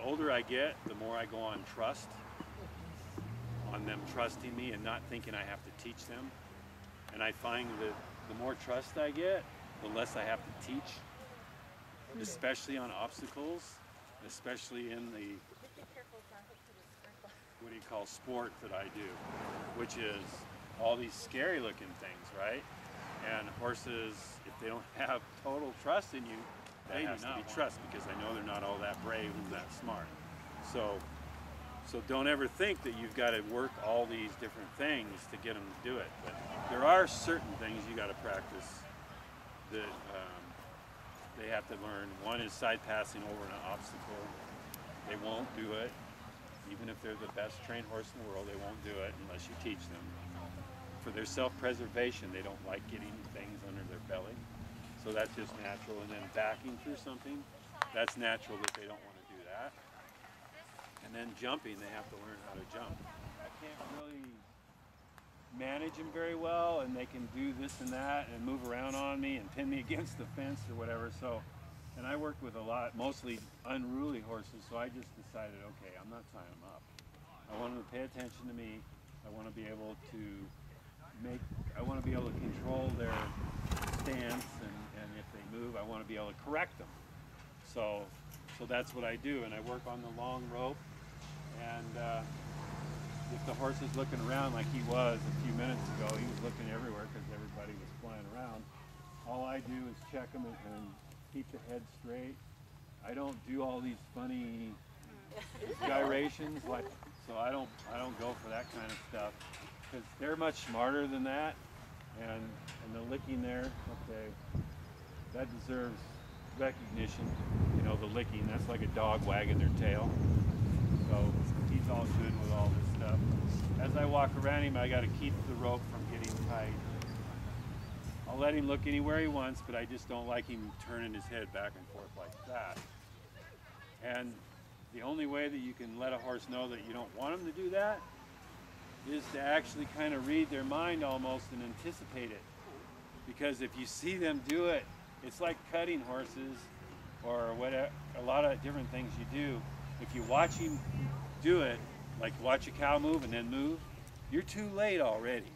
older I get, the more I go on trust, on them trusting me and not thinking I have to teach them. And I find that the more trust I get, the less I have to teach, especially on obstacles, especially in the, what do you call, sport that I do, which is all these scary looking things, right? And horses, if they don't have total trust in you, that has to be trust, because I know they're not all that brave and that smart. So don't ever think that you've got to work all these different things to get them to do it. But there are certain things you got to practice that they have to learn. One is side passing over an obstacle. They won't do it. Even if they're the best trained horse in the world, they won't do it unless you teach them. For their self-preservation, they don't like getting things under their belly. So that's just natural. And then backing through something, that's natural that they don't want to do that. And then jumping, they have to learn how to jump. I can't really manage them very well, and they can do this and that and move around on me and pin me against the fence or whatever. So, and I work with a lot, mostly unruly horses, so I just decided, okay, I'm not tying them up. I want them to pay attention to me. I want to be able to control their stance, and if they move, I want to be able to correct them. So that's what I do, and I work on the long rope. And if the horse is looking around like he was a few minutes ago, he was looking everywhere because everybody was flying around. All I do is check him and keep the head straight. I don't do all these funny gyrations, so I don't go for that kind of stuff, because they're much smarter than that. And the licking there, okay, that deserves recognition. You know, the licking, that's like a dog wagging their tail. So he's all good with all this stuff. As I walk around him, I got to keep the rope from getting tight. I'll let him look anywhere he wants, but I just don't like him turning his head back and forth like that. And the only way that you can let a horse know that you don't want him to do that is to actually kind of read their mind almost and anticipate it. Because if you see them do it, it's like cutting horses or whatever, a lot of different things you do. If you watch him do it, like watch a cow move and then move, you're too late already.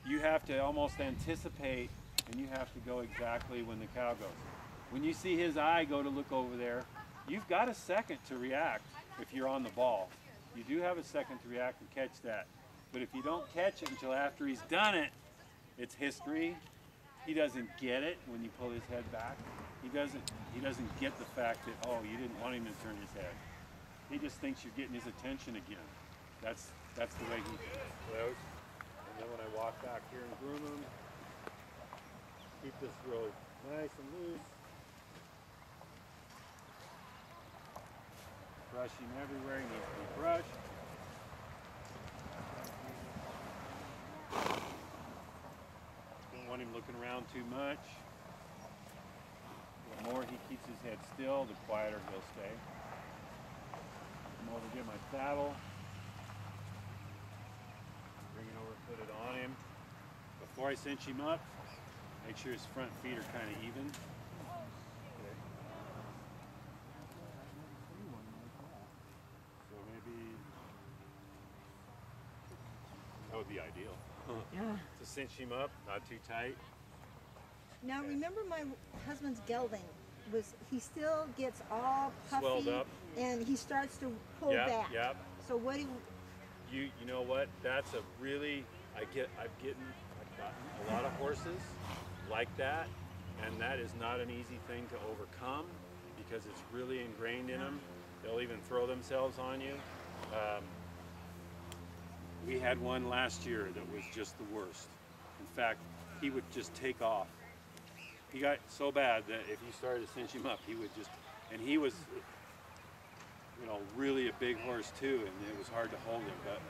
You have to almost anticipate, and you have to go exactly when the cow goes. When you see his eye go to look over there, you've got a second to react if you're on the ball. You do have a second to react and catch that. But if you don't catch it until after he's done it, it's history. He doesn't get it when you pull his head back. He doesn't get the fact that, oh, you didn't want him to turn his head. He just thinks you're getting his attention again. That's the way he goes. And then when I walk back here and groom him, keep this really nice and loose. Brush him everywhere he needs to be brushed. Don't want him looking around too much. The more he keeps his head still, the quieter he'll stay. Come over, get my saddle. Bring it over, put it on him. Before I cinch him up, make sure his front feet are kind of even. Okay. So maybe that would be ideal. Yeah. To cinch him up, not too tight. Now remember, my husband's gelding he still gets all puffy. Swelled up. And he starts to pull back. Yep. So what do you know what? That's a really, I've gotten a lot of horses like that, and that is not an easy thing to overcome because it's really ingrained in them. They'll even throw themselves on you. We had one last year that was just the worst. In fact, he would just take off. He got so bad that if you started to cinch him up, he would just, and he was, you know, really a big horse too, and it was hard to hold him, but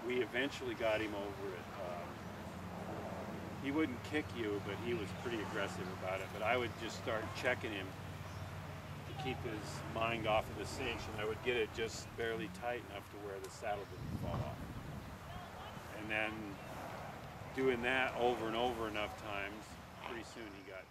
we eventually got him over it. He wouldn't kick you, but he was pretty aggressive about it, but I would just start checking him to keep his mind off of the cinch, and I would get it just barely tight enough to where the saddle didn't fall off. And then doing that over and over enough times, pretty soon he got